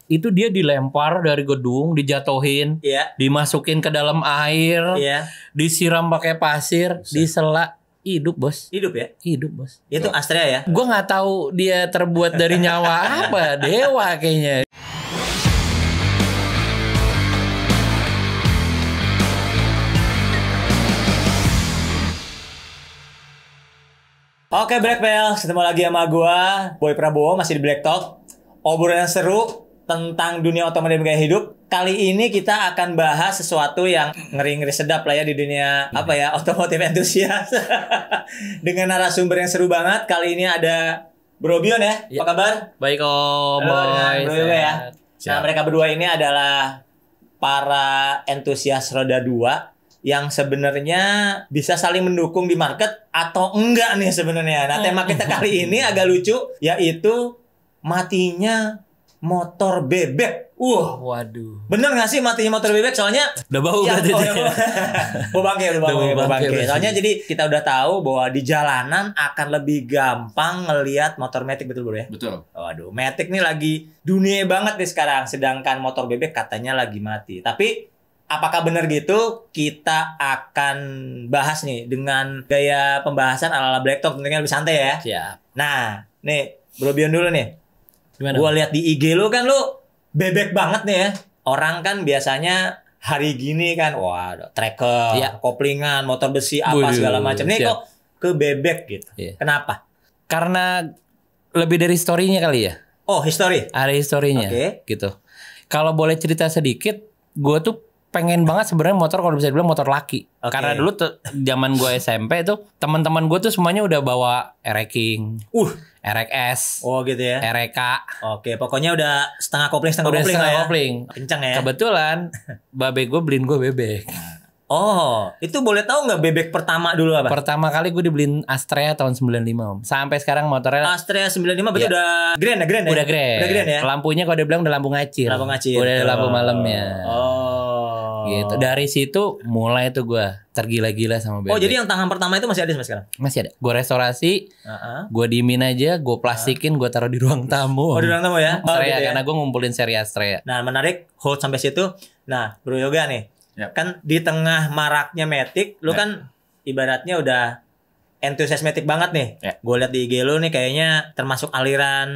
Itu dia dilempar dari gedung, dijatuhin, Iya. dimasukin ke dalam air, Iya. disiram pakai pasir, disela, hidup bos, Hidup ya? hidup bos. Itu Astrea ya? Gue nggak tahu dia terbuat dari nyawa apa, dewa kayaknya. Oke Black Bells, ketemu lagi sama gua Boy Prabowo, masih di Black Talk. Obrolan yang seru tentang dunia otomotif gaya hidup. Kali ini kita akan bahas sesuatu yang ngeri-ngeri sedap lah ya di dunia apa ya, otomotif entusias. Dengan narasumber yang seru banget. Kali ini ada Bro Bion ya. Apa kabar? Baik om, Halo, dengan boy. Bro Yoga ya. Sehat. Nah, mereka berdua ini adalah para entusias roda 2 yang sebenarnya bisa saling mendukung di market atau enggak nih sebenarnya. Nah, tema kita kali ini agak lucu, yaitu matinya motor bebek. Waduh. Bener nggak sih matinya motor bebek? Soalnya Udah bau ya, berarti. bau bangke, bau bangke. berarti. Soalnya jadi kita udah tahu bahwa di jalanan akan lebih gampang ngelihat motor matic, betul bro ya? Betul. Waduh, matic nih lagi dunia banget nih sekarang. Sedangkan motor bebek katanya lagi mati. Tapi apakah benar gitu? Kita akan bahas nih dengan gaya pembahasan ala-ala Black Talk, tentunya lebih santai ya. Siap. Nah, nih Bro Bion dulu nih. Gimana? Gua lihat di IG lu kan lu bebek banget nih ya. Orang kan biasanya hari gini kan, wah tracker, Iya. koplingan, motor besi apa Waduh, segala macam. Nih siap. kok ke bebek gitu. Iya. Kenapa? Karena lebih dari story-nya kali ya. Oh, history. Ada historinya, Oke. gitu. Kalau boleh cerita sedikit, gue tuh pengen banget sebenarnya motor, kalau bisa dibilang motor laki. Oke. Karena dulu tuh zaman gue SMP tuh teman-teman gue tuh semuanya udah bawa RX, RX, Oh gitu ya. RK, Oke, pokoknya udah setengah kopling udah lah setengah ya. kopling. Kencang ya. Kebetulan babe gue beliin gue bebek. Oh, itu boleh tahu nggak bebek pertama dulu apa? Pertama kali gue dibeliin Astrea tahun 95 om. Sampai sekarang motornya Astrea 95 berarti Iya. udah grand ya, grand ya? udah grand. Udah grand ya? Lampunya kalau dia bilang udah lampu ngacir. Lampu ngacir. Udah ada lampu Oh. malamnya. Oh. Gitu. Dari situ mulai tuh gue tergila-gila sama bebek. Oh, jadi yang tangan pertama itu masih ada sampai sekarang? masih ada. Gue restorasi, Heeh. gue diemin aja, gue plastikin, gue taruh di ruang tamu. Oh, di ruang tamu ya? Oh, Astrea, gitu ya? karena gue ngumpulin seri Astrea. Nah, menarik, hold sampai situ. Nah, Bro Yoga nih. Yap. Kan di tengah maraknya matic, lu Ya. kan ibaratnya udah entusias matic banget nih. Ya. Gue lihat di IG lu nih kayaknya termasuk aliran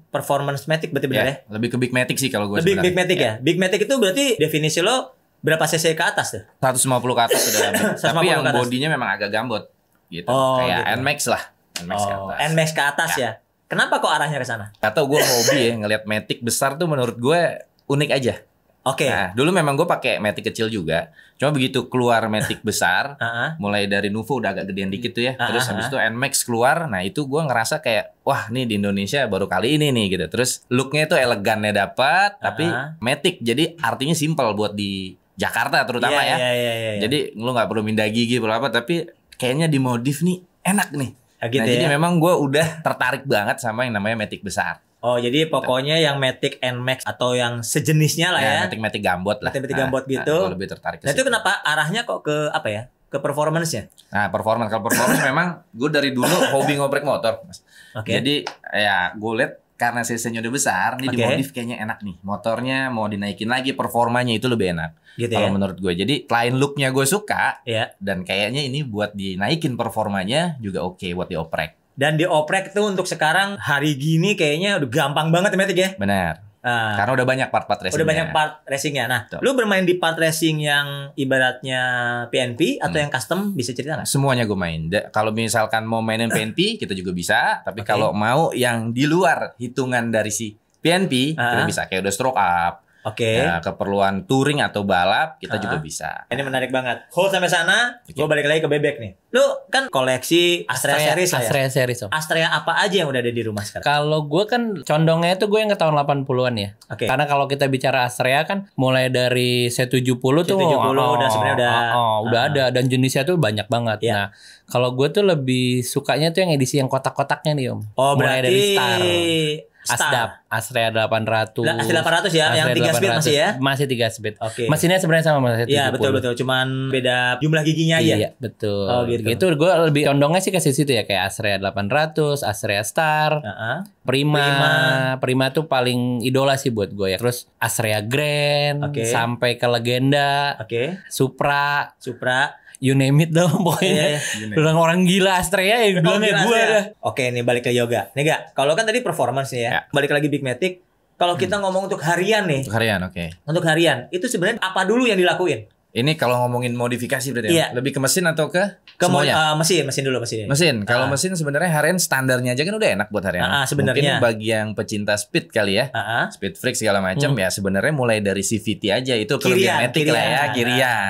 performance matic, berarti benar ya? Lebih ke Big Matic sih kalau gue Lebih Big Matic ya? Big Matic itu berarti definisi lo berapa cc ke atas tuh? 150 ke atas sudah ambil. 150 Tapi yang ke atas. bodinya memang agak gambot gitu. Oh, Kayak gitu. NMAX lah. NMAX ke Oh, atas. NMAX ke atas ya. Kenapa kok arahnya ke sana? Atau gue hobi ya ngelihat Matic besar tuh menurut gue unik aja. Oke. Nah, dulu memang gue pakai Matic kecil juga. Cuma begitu keluar Matic besar, Heeh. mulai dari Nuvo udah agak gedean dikit tuh ya. Terus Ah, habis itu NMAX keluar. Nah, itu gue ngerasa kayak wah, nih di Indonesia baru kali ini nih gitu. Terus looknya itu elegannya dapat, tapi Matic. Jadi artinya simpel buat di Jakarta terutama ya. Iya. Jadi lu nggak perlu mindah gigi perlu apa, tapi kayaknya dimodif nih enak nih. Ah, gitu Nah, jadi ya. memang gue udah tertarik banget sama yang namanya Matic besar. Oh, jadi pokoknya yang Matic NMAX atau yang sejenisnya lah ya. Matic gambot lah. Matic gambot gitu. Gue lebih tertarik ke Nah, itu situ. kenapa arahnya kok ke apa ya? Ke performance-nya? Nah, kalau performance memang gue dari dulu hobi ngoprek motor, Mas. Oke. Jadi ya gue lihat karena cc-nya udah besar, nih Oke. dimodif kayaknya enak nih. Motornya mau dinaikin lagi, performanya itu lebih enak. Gitu Kalau ya. menurut gue. Jadi selain looknya gue suka, Iya. dan kayaknya ini buat dinaikin performanya juga oke buat dioprek. Dan dioprek tuh untuk sekarang hari gini kayaknya udah gampang banget ya Matic ya. Benar. Nah, Karena udah banyak part-part racingnya. udah banyak part racingnya. Nah, Betul. lu bermain di part racing yang ibaratnya PNP atau yang custom, bisa cerita nggak? Semuanya gue main. Kalau misalkan mau mainin PNP, kita juga bisa. Tapi Oke. kalau mau yang di luar hitungan dari si PNP, kita Ah. bisa. Kayak udah stroke up, Oke. ya, keperluan touring atau balap, kita Ah. juga bisa. Ini menarik banget. Hold sampai sana, Oke. gue balik lagi ke bebek nih. Lu kan koleksi Astrea series lah ya. Astrea series om. Astrea apa aja yang udah ada di rumah sekarang? Kalau gue kan condongnya itu gue yang ke tahun 80-an ya. Oke. Karena kalau kita bicara Astrea kan mulai dari C70 tuh C70 udah sebenarnya udah ada dan jenisnya tuh banyak banget. Iya. Nah, kalau gue tuh lebih sukanya tuh yang edisi yang kotak-kotaknya nih om. Oh, mulai berarti dari Star. Asdap, Astrea 800. Astrea 800 ya, yang 3 speed masih ya? Masih 3 speed. Oke. Mesinnya sebenarnya sama Mas. Iya, betul. Cuman beda jumlah giginya aja. Iya, betul. Oh, gitu. Itu gue lebih condongnya sih ke situ ya, kayak Astrea 800, Astrea Star, Prima tuh paling idola sih buat gue ya. Terus Astrea Grand, sampai ke Legenda, Supra, you name it dong pokoknya. Bilang orang gila Astrea ya bilangnya gue dah. Oke, nih balik ke yoga. Nih gak, kalau kan tadi performance nih ya. Balik lagi Big Matic. Kalau kita ngomong untuk harian nih. Untuk harian, oke. Untuk harian, itu sebenarnya apa dulu yang dilakuin? Ini kalau ngomongin modifikasi berarti ya? Lebih ke mesin atau ke semuanya? Mesin dulu mesin. Mesin. Kalau mesin sebenarnya harian standarnya aja kan udah enak buat harian. Sebenarnya. Mungkin bagi yang pecinta speed kali ya. Speed freak segala macam ya sebenarnya mulai dari CVT aja itu kelebihan Matic lah ya,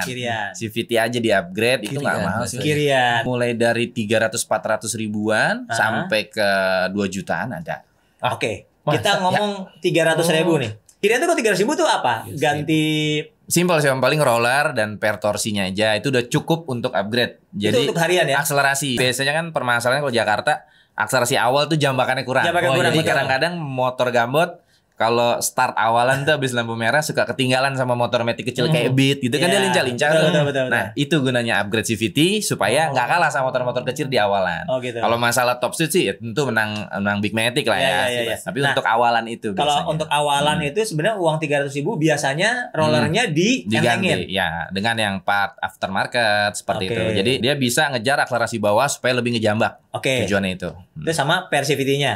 kirian. CVT aja di upgrade itu nggak mahal sih. Kirian. Mulai dari 300-400 ribuan sampai ke 2 jutaan ada. Oke. Kita ngomong 300.000 nih. Kirian tuh kalau 300.000 tuh apa? Ganti simpel sih, paling roller dan per torsinya aja itu udah cukup untuk upgrade. Jadi itu untuk harian ya? Akselerasi. Biasanya kan permasalahannya kalau Jakarta akselerasi awal tuh jambakannya kurang. Jadi kadang-kadang motor gambot kalau start awalan tuh habis lampu merah suka ketinggalan sama motor Matic kecil kayak Beat gitu kan dia lincah-lincah. Betul. Nah, itu gunanya upgrade CVT supaya nggak kalah sama motor-motor kecil di awalan. Kalau masalah top speed sih ya tentu menang Big Matic lah ya. Tapi untuk awalan itu kalau untuk awalan itu sebenarnya uang 300.000 biasanya rollernya diganti ya dengan yang part aftermarket seperti itu. Jadi dia bisa ngejar akselerasi bawah supaya lebih ngejambak. Tujuannya itu. Itu sama per CVT-nya.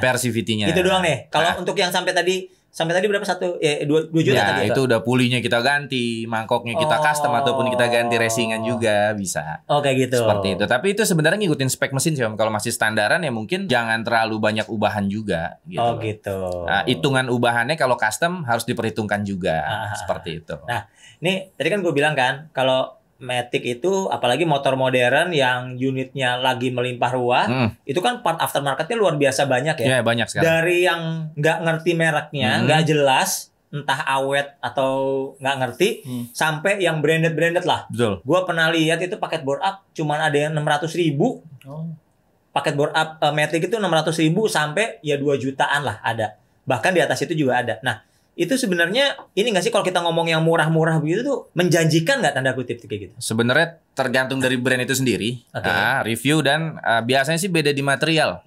Itu doang nih. Kalau untuk yang sampai tadi berapa 2 juta tadi? Itu udah pulinya kita ganti, mangkoknya kita custom ataupun kita ganti racingan juga bisa. Kayak gitu. Seperti itu. Tapi itu sebenarnya ngikutin spek mesin sih Om. Kalau masih standaran ya mungkin jangan terlalu banyak ubahan juga gitu. Gitu. Nah, hitungan ubahannya kalau custom harus diperhitungkan juga. Seperti itu. Nah, ini tadi kan gue bilang kan kalau Matic itu apalagi motor modern yang unitnya lagi melimpah ruah, itu kan part aftermarketnya luar biasa banyak ya. Iya, banyak sekali. Dari yang nggak ngerti mereknya, nggak jelas, entah awet atau nggak ngerti, sampai yang branded lah. Betul. Gua pernah lihat itu paket board up cuman ada yang 600.000. Paket board up Matic itu 600.000 sampai ya 2 jutaan lah ada. Bahkan di atas itu juga ada. Nah, itu sebenarnya ini nggak sih kalau kita ngomong yang murah-murah begitu tuh menjanjikan nggak tanda kutip kayak gitu? Sebenarnya tergantung dari brand itu sendiri. Review dan biasanya sih beda di material.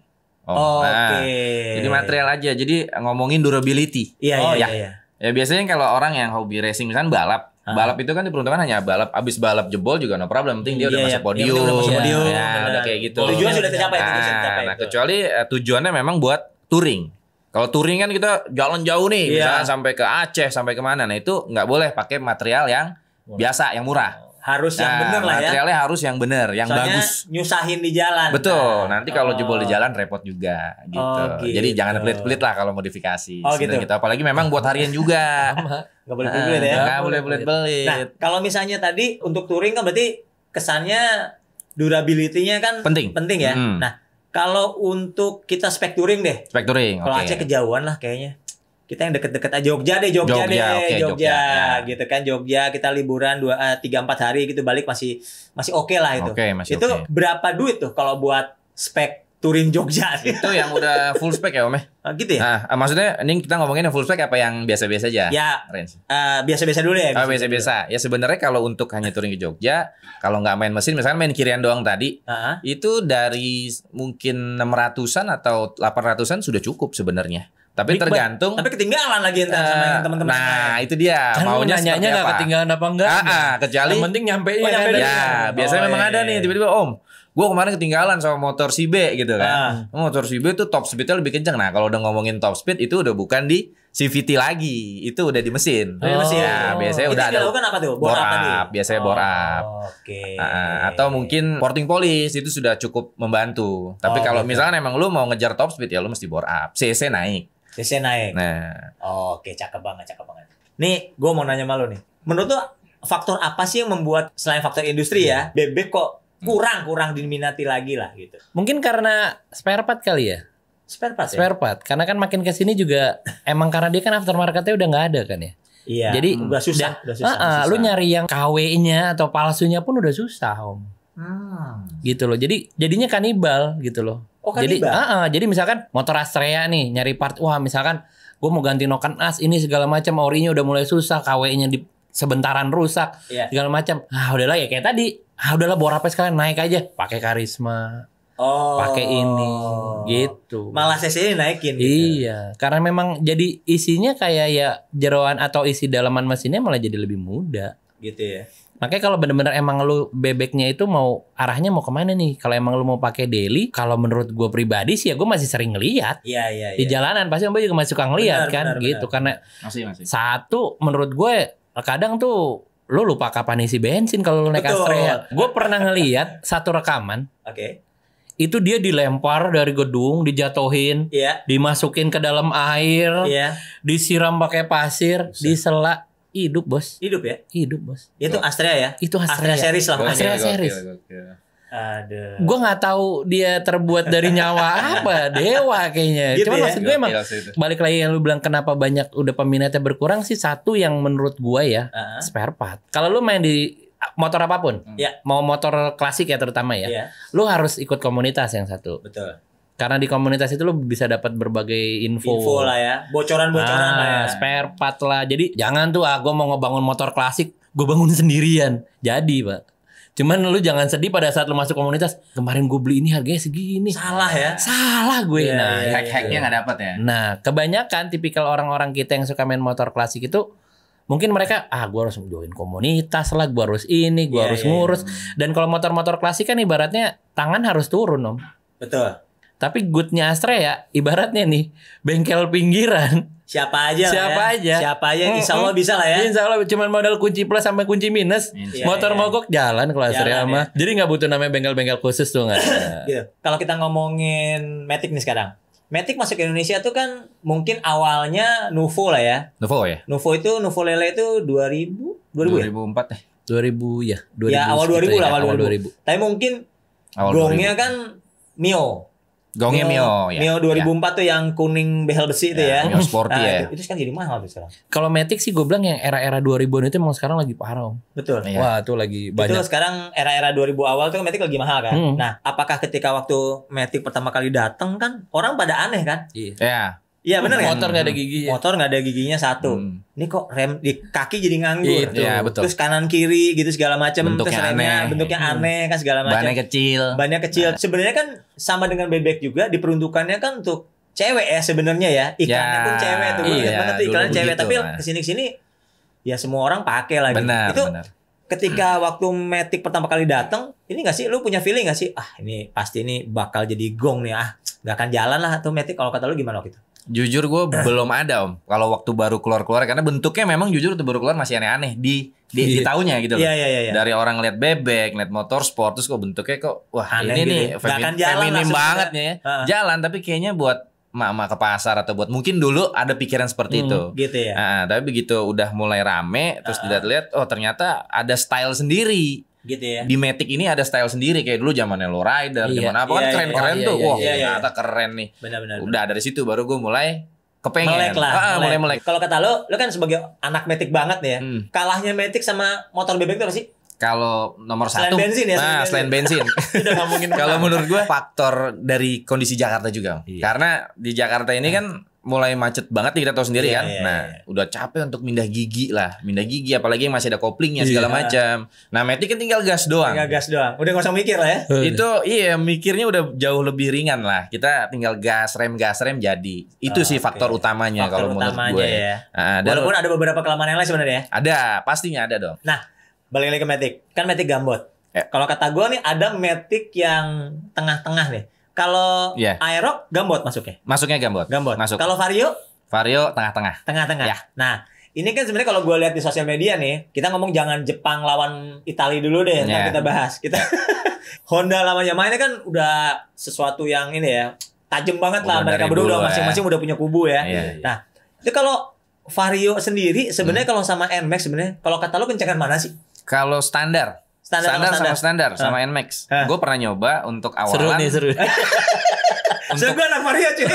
Jadi material aja. Jadi ngomongin durability. Iya. Ya biasanya kalau orang yang hobi racing misalnya balap itu kan diperuntukkan hanya balap, abis balap jebol juga no problem, penting dia udah masuk podium. Udah kayak gitu. Tujuan sudah tercapai. Nah, kecuali tujuannya memang buat touring. Kalau touring kan kita jalan jauh nih, misalnya sampai ke Aceh, sampai kemana. Nah itu nggak boleh pakai material yang biasa, yang murah. Harus yang benar lah ya. Materialnya harus yang benar, yang soalnya bagus. Nyusahin di jalan. Betul. Nanti kalau jebol di jalan repot juga gitu. Jadi jangan pelit-pelit lah kalau modifikasi. Gitu. Apalagi memang buat harian juga. Nggak boleh pelit ya. Nggak boleh pelit-pelit. Nah kalau misalnya tadi untuk touring kan berarti kesannya durability-nya kan penting ya. Nah kalau untuk kita spek touring deh. Spek touring. Kalau Aceh kejauhan lah kayaknya. Kita yang deket-deket aja Jogja Jogja. Gitu kan Jogja kita liburan 3-4 hari gitu balik masih oke lah itu. Itu berapa duit tuh kalau buat spek touring Jogja? Itu yang udah full spek ya Om ya? Gitu ya? Nah, maksudnya ini kita ngomongin yang full spek apa yang biasa-biasa aja? Ya, biasa-biasa dulu ya. Biasa-biasa. Ya sebenarnya kalau untuk hanya touring ke Jogja, kalau nggak main mesin, misalnya main kirian doang tadi, itu dari mungkin 600-an atau 800-an sudah cukup sebenarnya. Tapi tergantung. Tapi ketinggalan lagi entar sama teman-teman. Nah, itu dia. Kan maunya nanyanya nggak ketinggalan apa enggak? Kecuali yang penting nyampe biasanya memang ada nih tiba-tiba Om. Gue kemarin ketinggalan sama motor si B gitu kan. Motor si B itu top speednya lebih kencang. Nah kalau udah ngomongin top speed itu udah bukan di CVT lagi, itu udah di mesin. Ya, biasanya udah ada. Itu dilakukan apa tuh? Bore up, biasanya bore up. Atau mungkin porting polish itu sudah cukup membantu. Tapi kalau misalnya emang lu mau ngejar top speed ya lu mesti bore up. CC naik. Nah. Oke, cakep banget. Nih, gue mau nanya sama lu nih. Menurut lu faktor apa sih yang membuat selain faktor industri ya, bebek kok kurang diminati lagi lah gitu? Mungkin karena spare part kali ya. Spare part. Karena kan makin kesini juga emang karena dia kan aftermarketnya udah nggak ada kan ya. Iya. Jadi udah susah. Lu nyari yang KW-nya atau palsunya pun udah susah Om. Gitu loh. Jadinya kanibal gitu loh. Oh, kan jadi misalkan motor Astrea nih nyari part, wah misalkan gue mau ganti noken as ini segala macam, orinya udah mulai susah, KW-nya di sebentaran rusak, segala macam. Ah udahlah ya kayak tadi, udahlah Borapes sekalian naik aja, pakai Karisma. Pakai ini gitu. Malah CC naikin gitu. Iya, karena memang jadi isinya kayak ya jeroan atau isi dalaman mesinnya malah jadi lebih muda. Gitu ya. Makanya kalau bener-bener emang lu bebeknya itu mau arahnya mau kemana nih? Kalau emang lu mau pakai daily, kalau menurut gue pribadi sih ya gue masih sering ngeliat. Iya. Di jalanan pasti gue juga masih suka ngeliat kan gitu. Karena masih. Satu menurut gue kadang tuh lu lupa kapan isi bensin kalau lu naik Astrea. Gue pernah ngeliat satu rekaman. Oke. Itu dia dilempar dari gedung, dijatuhin, dimasukin ke dalam air, disiram pakai pasir, disela, hidup bos. Hidup ya? Hidup bos. Itu Astrea ya? Itu Astrea series lah. Astrea series. Aduh. Gue nggak tahu dia terbuat dari nyawa apa, dewa kayaknya. Gitu Cuman ya? maksud gue emang balik lagi yang lu bilang kenapa banyak udah peminatnya berkurang sih, satu yang menurut gue ya spare part. Kalau lu main di motor apapun, mau motor klasik ya terutama ya, lu harus ikut komunitas yang satu. Betul. Karena di komunitas itu lu bisa dapat berbagai info lah ya, bocoran-bocoran lah ya, spare part lah. Jadi jangan tuh gue mau ngebangun motor klasik, gue bangun sendirian. Jadi pak, cuman lu jangan sedih pada saat lu masuk komunitas. Kemarin gue beli ini harganya segini. Salah ya? Salah gue. Hack-hacknya nggak dapat ya. Nah kebanyakan tipikal orang-orang kita yang suka main motor klasik itu mungkin mereka gue harus join komunitas lah, gue harus ini, gue harus ngurus. Dan kalau motor-motor klasik kan ibaratnya tangan harus turun om. Betul. Tapi goodnya Astrea ibaratnya nih bengkel pinggiran. Siapa aja insya Allah bisa lah ya. Insya Allah cuma modal kunci plus sampai kunci minus. Motor mogok jalan kalau Astrea mah. Jadi nggak butuh namanya bengkel-bengkel khusus tuh nggak. Gitu. Kalau kita ngomongin Matic nih sekarang. Matic masuk ke Indonesia tuh kan mungkin awalnya Nuvo lah ya. Nuvo Lele itu 2004 ya? 2000 ya. 2000 ya awal 2000 lah, awal 2000. Tapi mungkin gongnya kan Mio. Gongnya Mio ya. Mio 2004 tuh yang kuning behel besi itu ya. Mio sporty ya. Itu kan jadi mahal tuh sekarang. Kalau Matic sih gue bilang yang era-era 2000-an itu emang sekarang lagi parah om. Betul. Wah itu lagi banyak. Itu sekarang era-era 2000 awal tuh Matic lagi mahal kan. Nah apakah ketika waktu Matic pertama kali datang kan orang pada aneh kan? Iya. Iya benar kan? Motor nggak ada giginya. Motor nggak ada giginya satu. Ini kok rem di kaki jadi nganggur. Iya, betul. Terus kanan kiri gitu segala macam. Bentuknya aneh kan segala macam. Bannya kecil. Sebenarnya kan sama dengan bebek juga diperuntukannya kan untuk cewek ya sebenarnya ya. Iklannya pun cewek tuh. Gue ingat banget tuh iklannya cewek. Tapi kesini ya semua orang pakai lagi. Benar. Ketika waktu Matic pertama kali datang, ini nggak sih lu punya feeling nggak sih? Ini pasti ini bakal jadi gong nih. Nggak akan jalan lah tuh Matic. Kalau kata lu gimana waktu itu? Jujur gue belum ada om. Kalau waktu baru keluar karena bentuknya memang jujur waktu baru keluar masih aneh-aneh di tahunya gitu loh. Iya. Dari orang ngeliat bebek, ngeliat motorsport, terus kok bentuknya kok wah aneh ini gitu. nih feminim banget nih ya. Jalan tapi kayaknya buat mak-mak ke pasar atau buat mungkin dulu ada pikiran seperti itu. Gitu ya. Tapi begitu udah mulai rame terus dilihat-lihat oh ternyata ada style sendiri. Gitu ya. Di Matic ini ada style sendiri kayak dulu zamannya Lowrider, zaman apa kan keren-keren tuh. Wah, ternyata keren nih. Benar. Udah dari situ baru gue mulai kepengen. Melek. Kalau kata lo kan sebagai anak Matic banget nih ya. Kalahnya Matic sama motor bebek itu apa sih? Kalau nomor satu, selain bensin. Kalau menurut gue faktor dari kondisi Jakarta juga, karena di Jakarta ini kan mulai macet banget nih, kita tahu sendiri kan. Udah capek untuk mindah gigi apalagi yang masih ada koplingnya segala macam. Nah, Matic kan tinggal gas doang. Udah nggak usah mikir lah ya. Itu mikirnya udah jauh lebih ringan lah. Kita tinggal gas rem jadi. Itu sih faktor utamanya kalau menurut gue. Ya. Walaupun ada beberapa kelemahan yang lain sebenarnya. Ada, pastinya ada dong. Nah, balik lagi ke Matic. Kan Matic gambot. Kalau kata gue nih ada Matic yang tengah-tengah nih. Kalau Aerox gambot masuknya? Masuknya gambot. Masuk. Kalau Vario tengah-tengah. Ya. Nah, ini kan sebenarnya kalau gue lihat di sosial media nih, kita ngomong jangan Jepang lawan Italia dulu deh, nanti kita bahas. Honda lawan Yamaha ini kan udah sesuatu yang ini ya, tajam banget lah. Mereka berdua udah masing-masing udah punya kubu ya. Nah, itu kalau Vario sendiri sebenarnya kalau sama NMAX sebenarnya kalau kata lo kencengan mana sih? Kalau standar sama NMAX. Gue pernah nyoba untuk awalan. Seru. Gue anak Vario cuy.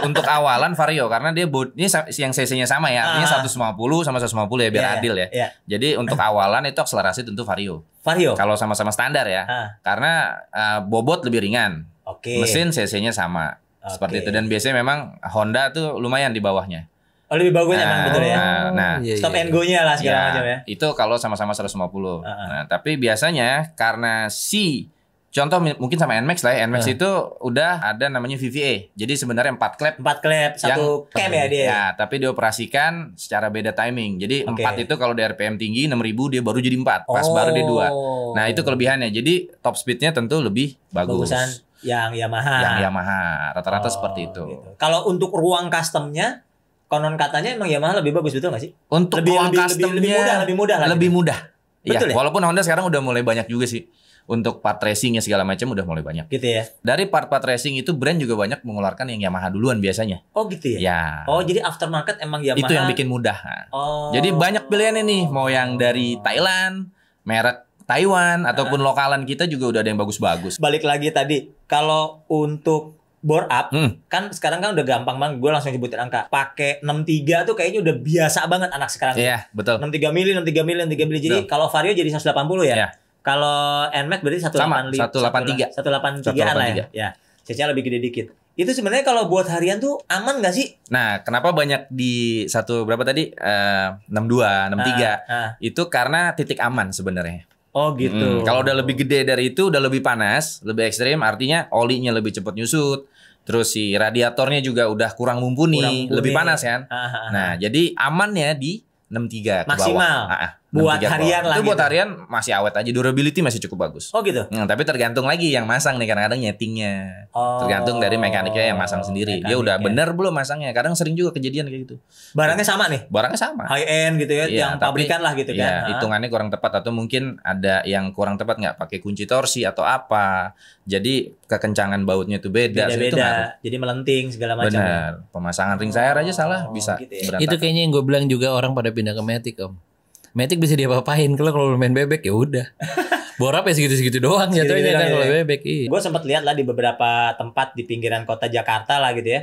Untuk awalan Vario karena dia ini yang cc-nya sama ya, artinya 150 sama 150 ya biar adil ya. Jadi untuk awalan itu akselerasi tentu Vario. Kalau sama-sama standar ya. Karena bobot lebih ringan. Mesin cc-nya sama. Seperti itu. Dan biasanya memang Honda tuh lumayan di bawahnya. Oh, lebih bagusnya memang betul ya. Nah, stop and go-nya lah segala macam ya. Itu kalau sama-sama 150. Nah, tapi biasanya karena contoh mungkin sama NMAX lah ya. NMAX itu udah ada namanya VVA. Jadi sebenarnya 4 klep. 4 klep, satu cam ya dia. Ya, tapi dioperasikan secara beda timing. Jadi 4 itu kalau di RPM tinggi 6.000 dia baru jadi 4. Pas baru dia 2. Nah, itu kelebihannya. Jadi top speednya tentu lebih bagus. Bagusan yang Yamaha. Rata-rata seperti itu. Gitu. Kalau untuk ruang customnya, konon katanya emang Yamaha lebih bagus, betul nggak sih? Untuk ruang customnya lebih mudah. Betul ya? Walaupun Honda sekarang udah mulai banyak juga sih. Untuk part racingnya segala macam udah mulai banyak. Gitu ya. Dari part-part racing itu brand juga banyak mengeluarkan yang Yamaha duluan biasanya. Oh gitu ya? Ya. Oh jadi aftermarket emang Yamaha. Itu yang bikin mudah. Jadi banyak pilihannya nih. Mau yang dari Thailand, merek Taiwan, ataupun lokalan kita juga udah ada yang bagus-bagus. Balik lagi tadi. Kalau untuk bore up, kan sekarang kan udah gampang banget. Gue langsung sebutin angka. Pakai 63 tuh kayaknya udah biasa banget anak sekarang. Iya, betul. 63 mili. Jadi kalau Vario jadi 180 ya? Iya. Kalau NMAX berarti 183. 183-an lah ya. Ya. CC lebih gede dikit. Itu sebenarnya kalau buat harian tuh aman nggak sih? Nah, kenapa banyak di berapa tadi? 62, 63. Itu karena titik aman sebenarnya. Oh gitu. Kalau udah lebih gede dari itu, udah lebih panas, lebih ekstrim, artinya olinya lebih cepat nyusut. Terus si radiatornya juga udah kurang mumpuni. Lebih panas kan. Nah, jadi amannya di 63 ke maksimal. Bawah. Buat harian lah. Itu buat harian masih awet aja, durability masih cukup bagus. Oh gitu. Tapi tergantung lagi yang masang nih, kadang-kadang nyetingnya. Tergantung dari mekaniknya yang masang sendiri. Dia udah bener belum masangnya. Kadang sering juga kejadian kayak gitu. Barangnya sama nih. Barangnya sama. High end gitu ya, yang pabrikan lah gitu kan. Iya, hitungannya kurang tepat atau mungkin ada yang kurang tepat nggak pakai kunci torsi atau apa. Jadi kekencangan bautnya itu beda. Jadi melenting segala macam. Benar. Pemasangan ring sayar aja salah bisa berantakan. Itu kayaknya yang gue bilang juga orang pada pindah ke Matic, Om. Matic bisa diapa-apain. Kalau main bebek ya udah. Borap ya segitu-segitu doang jatuhnya kan kalau bebek. Iya. Gue sempat lihat lah di beberapa tempat di pinggiran kota Jakarta lah gitu ya.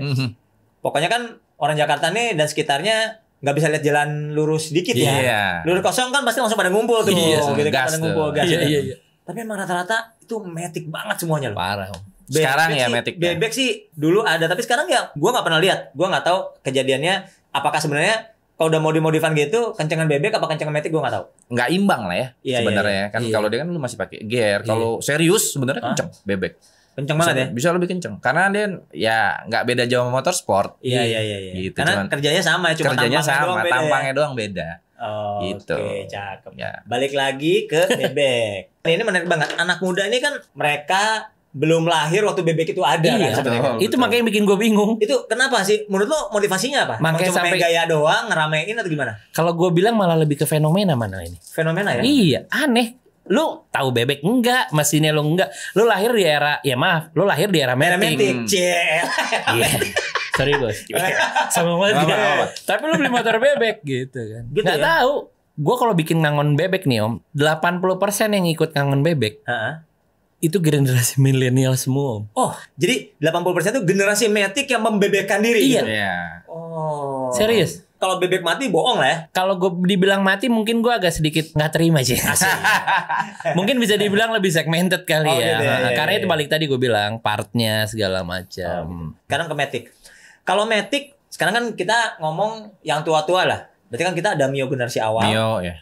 Pokoknya kan orang Jakarta nih dan sekitarnya nggak bisa lihat jalan lurus dikit ya. Lurus kosong kan pasti langsung pada ngumpul tuh. Gitu kan pada ngumpul gas. Iya. Tapi emang rata-rata itu Matic banget semuanya loh. Parah. Sekarang ya Matic. Bebek sih dulu ada, tapi sekarang ya gue nggak pernah lihat. Gue nggak tahu kejadiannya apakah sebenarnya kalau udah mau dimodifan gitu, kencengan bebek apa kencengan Matic gue nggak tahu. Nggak imbang lah ya sebenarnya kan. Kalau dia kan lu masih pakai gear. Kalau serius sebenarnya kenceng bebek. Kenceng banget ya. Bisa lebih kenceng karena dia ya nggak beda jauh sama motorsport. Iya. Gitu, karena kerjanya sama, cuma kerjanya sama, tampangnya ya. doang beda. Gitu. Oke, cakep. Ya. Balik lagi ke bebek. Ini menarik banget. Anak muda ini kan mereka belum lahir waktu bebek itu ada kan sebenarnya. Itu makanya bikin gue bingung. Itu kenapa sih? Menurut lo motivasinya apa? Makanya cuma sampai gaya doang, ngeramein atau gimana? Kalau gue bilang malah lebih ke fenomena mana ini. Fenomena ya? Iya, aneh. Lu tahu bebek enggak? Mesinnya lu enggak. Lu lahir di era, ya maaf, lu lahir di era Matic. Iya. Sorry bos. Sama banget. Tapi lu beli motor bebek gitu kan. Gitu nggak tahu. Gue kalau bikin ngangon bebek nih Om, 80% yang ikut ngangon bebek. Itu generasi milenial semua. Oh, jadi 80% itu generasi Matic yang membebekkan diri. Iya. Gitu? Oh. Serius? Kalau bebek mati bohong lah ya. Kalau gue dibilang mati mungkin gue agak sedikit nggak terima sih. Mungkin bisa dibilang lebih segmented kali ya. Gitu, karena itu balik tadi gue bilang partnya segala macam. Sekarang ke Matic. Kalau Matic sekarang kan kita ngomong yang tua-tua lah. Berarti kan kita ada Mio generasi awal. Mio ya.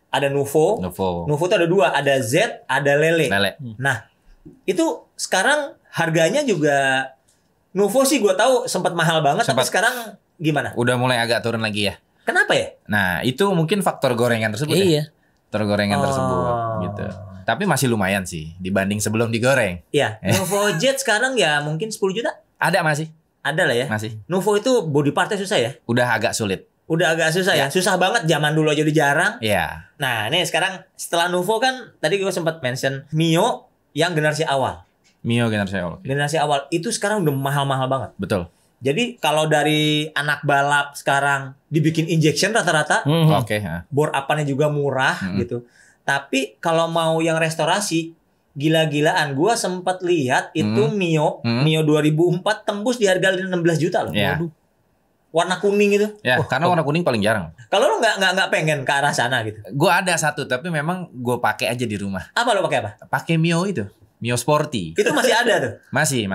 Ada Nuvo. Nuvo itu ada 2, ada Z, ada Lele. Nah, itu sekarang harganya juga Nuvo sih gue tahu sempat mahal banget, tapi sekarang gimana? Udah mulai agak turun lagi ya. Kenapa ya? Nah, itu mungkin faktor gorengan tersebut ya. Faktor gorengan tersebut gitu. Tapi masih lumayan sih dibanding sebelum digoreng. Iya. Nuvo Z sekarang ya mungkin 10 juta. Ada masih. Ada lah ya. Masih. Nuvo itu body partnya susah ya? Udah agak sulit. Udah agak susah ya? Susah banget, zaman dulu aja udah jarang. Iya. Nah, nih sekarang setelah Nuvo kan tadi gue sempat mention Mio yang generasi awal. Mio generasi awal. Generasi awal itu sekarang udah mahal-mahal banget. Betul. Jadi kalau dari anak balap sekarang dibikin injection rata-rata, bore up-nya juga murah gitu. Tapi kalau mau yang restorasi gila-gilaan, gue sempat lihat itu Mio 2004 tembus di harga 16 juta loh. Waduh. Warna kuning itu. Ya, karena warna kuning paling jarang. Kalau lo nggak pengen ke arah sana gitu. Gue ada satu, tapi memang gue pakai aja di rumah. Apa lo pakai apa? Pakai Mio itu. Mio Sporty. Itu masih ada tuh? Masih.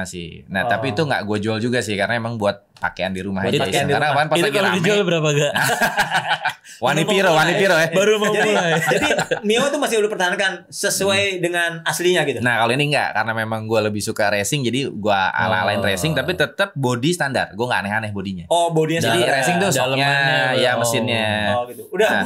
Nah, tapi itu nggak gue jual juga sih karena emang buat pakaian di rumah aja. Karena kan pas lagi rame. Itu dijual berapa gak? Wani Piro ya. Baru mau mulai. Jadi Mio itu masih udah pertahankan sesuai dengan aslinya gitu. Nah, kalau ini enggak karena memang gue lebih suka racing jadi gue ala-alain racing tapi tetap body standar. Gue nggak aneh-aneh bodinya. Oh, bodinya jadi racing tuh soknya ya mesinnya. Oh gitu. Udah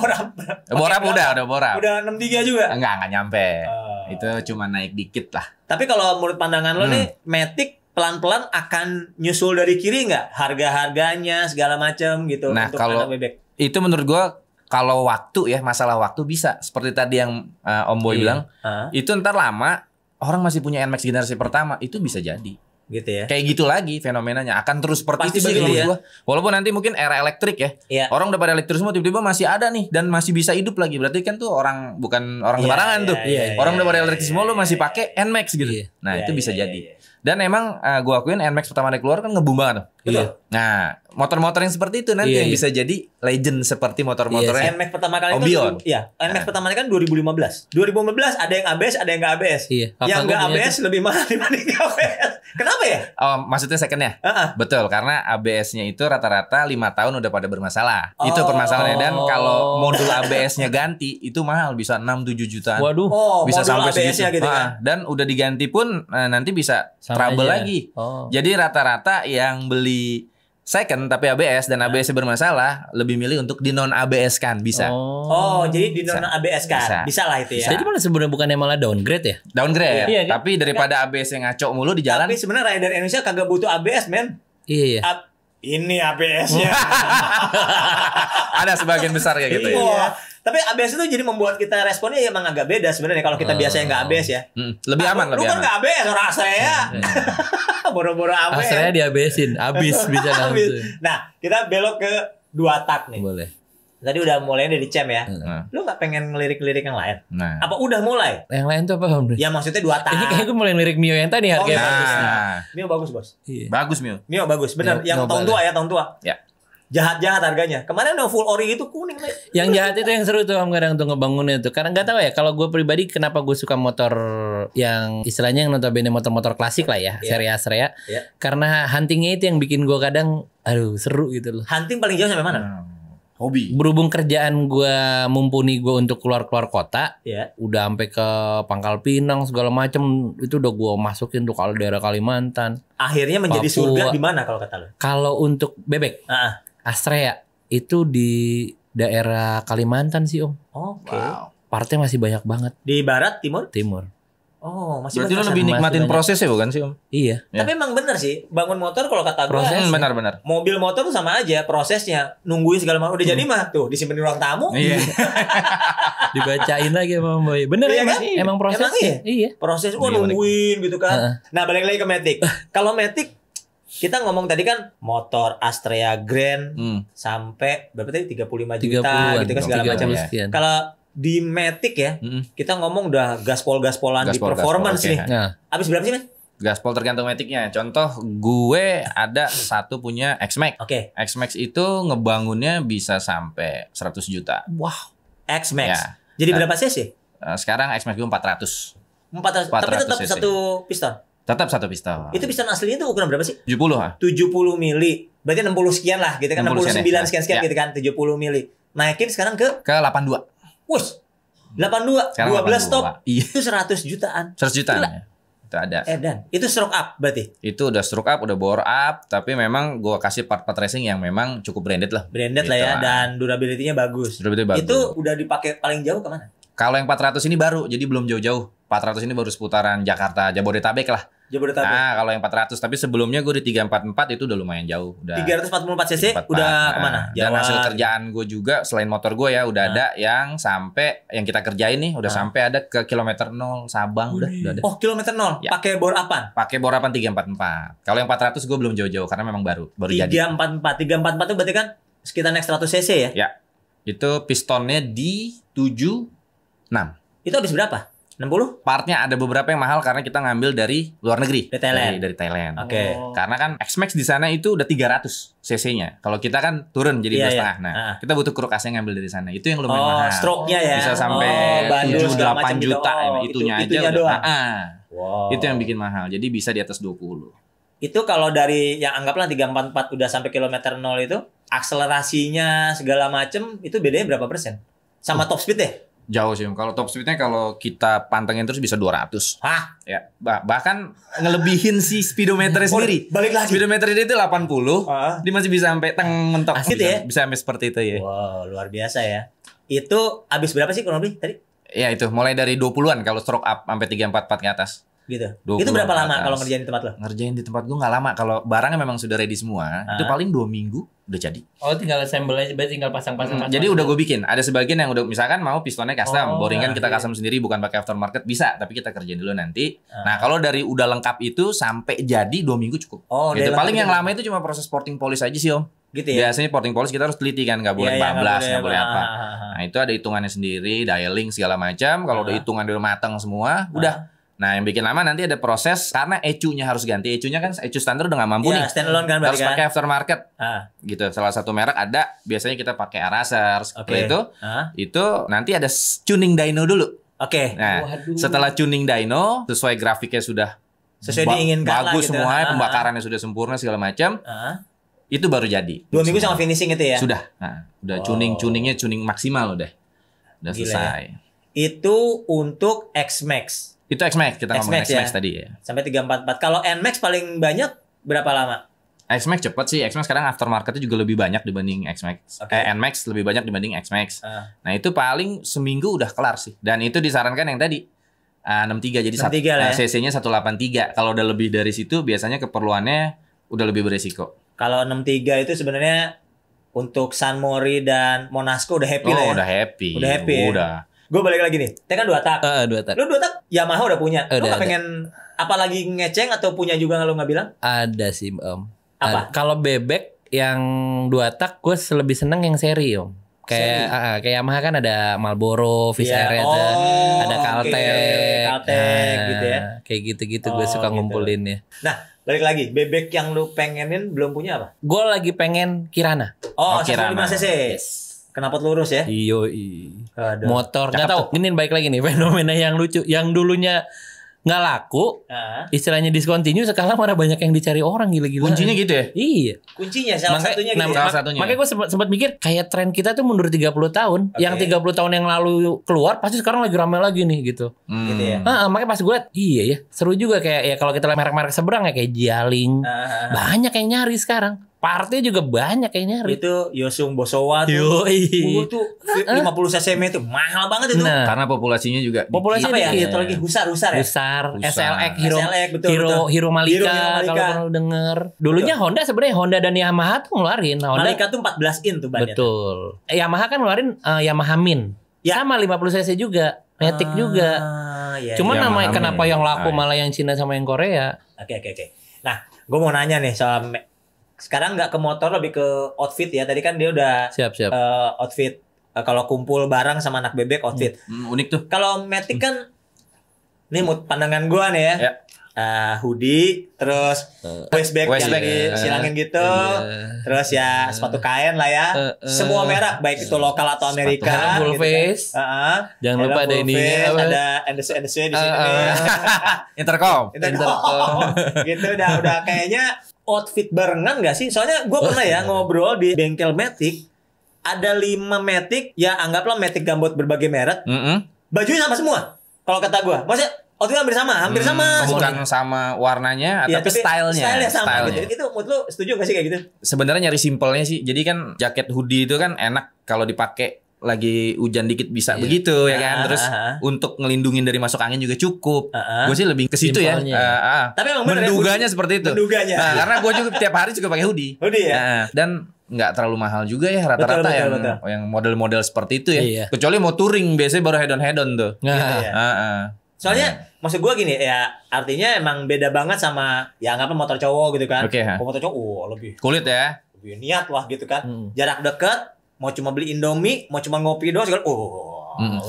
borap udah borap. Udah 63 juga? Enggak nyampe. Itu cuma naik dikit lah. Tapi kalau menurut pandangan lo nih, Matic pelan-pelan akan nyusul dari kiri nggak? Harga-harganya segala macam gitu nah, untuk kalau anak bebek. Itu menurut gua kalau waktu ya masalah waktu bisa. Seperti tadi yang Om Boy bilang, itu ntar lama orang masih punya NMAX generasi pertama itu bisa jadi. Gitu ya. Kayak gitu lagi fenomenanya akan terus seperti Pasti itu sih ya. gua. Walaupun nanti mungkin era elektrik ya. Orang udah pada elektrik semua tiba-tiba masih ada nih dan masih bisa hidup lagi. Berarti kan tuh bukan orang sembarangan tuh. Orang udah pada elektrik semua lu masih pakai NMAX gitu. Nah, itu bisa jadi. Dan emang gua akuin NMAX pertama kali keluar kan ngebum banget tuh. Nah, motor-motor yang seperti itu nanti yang bisa jadi legend seperti motor-motornya. NMAX pertama kali Ombion. NMAX pertama kali kan 2015. 2015 ada yang ABS, ada yang nggak ABS. Yang nggak ABS lebih mahal dibanding ABS. Kenapa ya? Oh, maksudnya secondnya? Betul, karena ABS-nya itu rata-rata 5 tahun udah pada bermasalah. Itu permasalahannya. Dan kalau modul ABS-nya ganti itu mahal, bisa 6-7 jutaan. Waduh. Bisa sampai segitu. Gitu kan? Dan udah diganti pun nanti bisa trouble lagi. Jadi rata-rata yang beli second tapi ABS dan ABS bermasalah lebih milih untuk di non ABS kan bisa. Jadi di non ABS kan bisa lah itu ya. Jadi malah sebenarnya bukannya malah downgrade ya? Downgrade. Iya, kan? Tapi daripada ABS yang ngaco mulu di jalan. Tapi sebenarnya rider Indonesia kagak butuh ABS men. Iya. Ini ABS-nya. Ada sebagian besar kayak gitu ya. Tapi ABS itu jadi membuat kita responnya emang agak beda sebenarnya kalau kita biasanya nggak ABS ya. Lebih aman, lebih aman. Lu kan nggak ABS orang saya. Boro-boro ABS. Saya diabesin, habis bisa langsung. Nah, kita belok ke 2 tak nih. Boleh. Tadi udah mulai dari Cem ya. Lu nggak pengen ngelirik-lirik yang lain? Apa udah mulai? Yang lain tuh apa Om? Ya maksudnya 2 tak. Ini kayaknya gue mulai lirik Mio yang tadi harganya bagus. Mio bagus bos. Bagus Mio. Mio bagus, benar. Yang tahun tua ya, tahun tua. Ya. Jahat-jahat harganya. Kemarin udah full ori itu kuning nih. Yang jahat itu yang seru tuh Om kadang tuh ngebangunnya tuh. Karena nggak tahu ya kalau gue pribadi kenapa gue suka motor yang istilahnya yang notabene motor-motor klasik lah ya, seri Astrea. Karena huntingnya itu yang bikin gue kadang seru gitu loh. Hunting paling jauh sampai mana? Hobi. Berhubung kerjaan gue mumpuni gue untuk keluar kota, udah sampai ke Pangkal Pinang segala macem itu udah gue masukin tuh kalau daerah Kalimantan. Akhirnya menjadi surga di mana kalau kata lo? Kalau untuk bebek, Astrea itu di daerah Kalimantan sih Om. Oke. Wow. Partnya masih banyak banget. Di barat, timur? Timur. Oh, masih berarti lo lebih nikmatin prosesnya bukan sih Om? Iya. Tapi emang bener sih, bangun motor kalau kata gue benar-benar. Mobil motor tuh sama aja prosesnya, nungguin segala macam udah jadi mah tuh disimpan di ruang tamu. Iya. Dibacain lagi sama Boy. Bener ya kan? Emang prosesnya. Iya. Proses nungguin gitu kan. Nah, balik lagi ke Matic. Kalau Matic kita ngomong tadi kan motor Astrea Grand sampai berapa tadi 35 juta gitu kan segala macam. Kalau di Matic ya, kita ngomong udah gaspol-gaspolan di performance nih. Habis berapa sih, Men? Gaspol tergantung Matic-nya. Contoh gue ada satu punya X-Max. X-Max itu ngebangunnya bisa sampai 100 juta. Wow. X-Max. Ya. Jadi berapa cc? Sekarang X-Max gue 400. 400. Tapi tetap cc. Satu piston. Tetap satu piston. Itu piston aslinya itu ukuran berapa sih? 70 mili. Berarti 60 sekian lah gitu kan. 69 sekian gitu kan. 70 mili. Naikin sekarang ke 82. Wush. 82. Sekarang 12 stop. Iya. Itu 100 jutaan. 100 jutaan ya. Itu ada. Dan itu stroke up berarti? Itu udah stroke up, udah bore up. Tapi memang gue kasih part-part racing yang memang cukup branded lah. Branded gitu lah ya. Dan durability-nya bagus. Itu udah dipakai paling jauh kemana? Kalau yang 400 ini baru. Jadi belum jauh-jauh. 400 ini baru seputaran Jakarta, Jabodetabek lah. Nah, kalau yang 400, tapi sebelumnya gue di 344 itu udah lumayan jauh. Udah 344 cc udah kemana? Dan hasil kerjaan gue juga selain motor gue ya udah ada yang sampai yang kita kerjain nih udah sampai ada ke kilometer 0 Sabang udah ada. Oh, kilometer 0. Ya. Pakai bor apaan? Pakai bor apaan 344. Kalau yang 400 gue belum jauh-jauh karena memang baru jadi. 344 itu berarti kan sekitar next 100 cc ya? Ya. Itu pistonnya di 76. Itu habis berapa? 60? Partnya ada beberapa yang mahal karena kita ngambil dari luar negeri. Dari Thailand. Dari Thailand. Oke. Karena kan X-Max di sana itu udah 300 cc-nya. Kalau kita kan turun jadi 2,5. Nah, kita butuh krukasnya ngambil dari sana. Itu yang lumayan mahal. Stroke-nya ya. Bisa sampai 7-8 juta itunya aja doang. Wow. Itu yang bikin mahal. Jadi bisa di atas 20. Itu kalau dari yang anggaplah 344 udah sampai kilometer 0 itu, akselerasinya segala macem itu bedanya berapa persen? Sama top speed deh? Jauh sih. Kalau top speednya kalau kita pantengin terus bisa 200. Hah? Ya, bahkan ngelebihin si speedometer sendiri. Balik lagi. Speedometer dia itu 80. Dia masih bisa sampai mentok. Asik ya? Bisa sampai seperti itu ya. Wow, luar biasa ya. Itu habis berapa sih kurang lebih tadi? Ya itu mulai dari 20-an kalau stroke up sampai 344 ke atas. Gitu. Itu berapa lama kalau ngerjain di tempat lo? Ngerjain di tempat gua nggak lama. Kalau barangnya memang sudah ready semua, itu paling 2 minggu udah jadi. Oh, tinggal assemble aja, berarti tinggal pasang-pasang. Jadi udah gue bikin. Ada sebagian yang udah misalkan mau pistonnya custom, boringan kita custom sendiri bukan pakai aftermarket bisa, tapi kita kerjain dulu nanti. Nah, kalau dari udah lengkap itu sampai jadi 2 minggu cukup. Gitu. Paling yang lama itu cuma proses porting polish aja sih, Om. Gitu ya. Biasanya porting polish kita harus teliti kan, nggak boleh bablas, nggak boleh apa. Nah, itu ada hitungannya sendiri, dialing segala macam. Kalau udah hitungan udah matang semua, udah. Nah, yang bikin lama nanti ada proses karena ECU-nya harus ganti. ECU-nya kan ECU standar udah nggak mampu nih. Standalone kan harus pakai aftermarket. Gitu. Salah satu merek ada, biasanya kita pakai Araser. Setelah itu nanti ada tuning dyno dulu. Nah, setelah tuning dyno, sesuai grafiknya sudah sesuai diinginkan bagus gitu. semua, pembakarannya sudah sempurna segala macam. Itu baru jadi. 2 minggu sama finishing itu ya? Sudah. Nah, udah tuningnya tuning maksimal udah. Udah selesai. Ya. Itu untuk X-Max. Itu X-Max, kita ngomong X-Max tadi ya. Sampai 344. Kalau N-Max paling banyak berapa lama? X-Max cepet sih. X-Max sekarang aftermarketnya juga lebih banyak dibanding X-Max. N-Max lebih banyak dibanding X-Max. Nah, itu paling seminggu udah kelar sih. Dan itu disarankan yang tadi 63 jadi 63 cc-nya 183. Kalau udah lebih dari situ biasanya keperluannya udah lebih beresiko. Kalau 63 itu sebenarnya untuk San Mori dan Monasco udah happy lah ya. Udah happy. Udah. Gue balik lagi nih. Kita kan 2 tak. 2 tak. Lu 2 tak Yamaha udah punya. Lu gak pengen apalagi ngeceng atau punya juga lu gak bilang? Ada sih, Om. Apa? Kalau bebek yang 2 tak gue lebih seneng yang seri, Om. Kayak Yamaha kan ada Marlboro, Fish Air, ada Caltech, gitu ya. Kayak gitu-gitu gue suka ngumpulinnya. Nah, balik lagi, bebek yang lu pengenin belum punya apa? Gue lagi pengen Kirana. Kirana 105 cc. Yes. Kenapa lurus ya? Iyo. Motor nggak tahu. Ini baik lagi nih fenomena yang lucu. Yang dulunya nggak laku, istilahnya discontinue, sekarang malah banyak yang dicari orang gila-gila. Kuncinya gitu ya? Iya. Kuncinya salah satunya gitu. Salah satunya. Makanya gue sempat mikir kayak tren kita tuh mundur 30 tahun. Yang 30 tahun yang lalu keluar pasti sekarang lagi rame lagi nih gitu. Gitu ya. Makanya pas gue liat, iya ya, seru juga kayak ya kalau kita lihat merek-merek seberang ya kayak Jialing. Banyak yang nyari sekarang. Partnya juga banyak yang nyari. Itu Yosung Bosowa tuh. Itu 50 cc itu mahal banget itu. Karena populasinya juga. Populasinya apa ya? Itu lagi Husar ya? Husar, SLX, Hiro Malika. Malika kalau pernah denger. Dulunya Honda sebenarnya Honda dan Yamaha tuh ngeluarin. Malika tuh 14 in tuh bannya. Betul. Yamaha kan ngeluarin Yamaha Min. Sama 50 cc juga. Matic juga. Cuman namanya kenapa yang laku malah yang Cina sama yang Korea. Oke. Nah, gue mau nanya nih soal sekarang nggak ke motor, lebih ke outfit ya. Tadi kan dia udah siap. Outfit kalau kumpul bareng sama anak bebek outfit. Unik tuh. Kalau Matic kan ini pandangan gua nih ya. Hoodie, terus waistbag yang silangin gitu, terus ya sepatu kain lah ya. Semua merek baik itu lokal atau Amerika. Full face. Jangan lupa ada ini. Ada NDC di sini. Intercom. Gitu udah kayaknya outfit barengan gak sih? Soalnya gue pernah ya ngobrol di bengkel Matic. Ada 5 Matic, ya anggaplah Matic gambut berbagai merek. Bajunya sama semua. Kalau kata gue, maksudnya outfitnya hampir sama. Bukan sama warnanya, tapi stylenya sama. Gitu. Itu menurut lu setuju gak sih kayak gitu? Sebenarnya nyari simpelnya sih. Jadi kan jaket hoodie itu kan enak kalau dipakai lagi hujan dikit bisa begitu ya kan. Terus untuk ngelindungin dari masuk angin juga cukup. Gue sih lebih ke situ ya. Tapi emang menduganya seperti itu. Nah, karena gue juga tiap hari juga pakai hoodie. Ya. Dan nggak terlalu mahal juga ya rata-rata yang model-model seperti itu ya. Kecuali mau touring biasanya baru head on tuh. Soalnya maksud gue gini ya, artinya emang beda banget sama ya anggapnya motor cowok gitu kan. Motor cowok lebih kulit ya. Lebih niat lah gitu kan. Jarak dekat, mau cuma beli Indomie, mau cuma ngopi doang segala.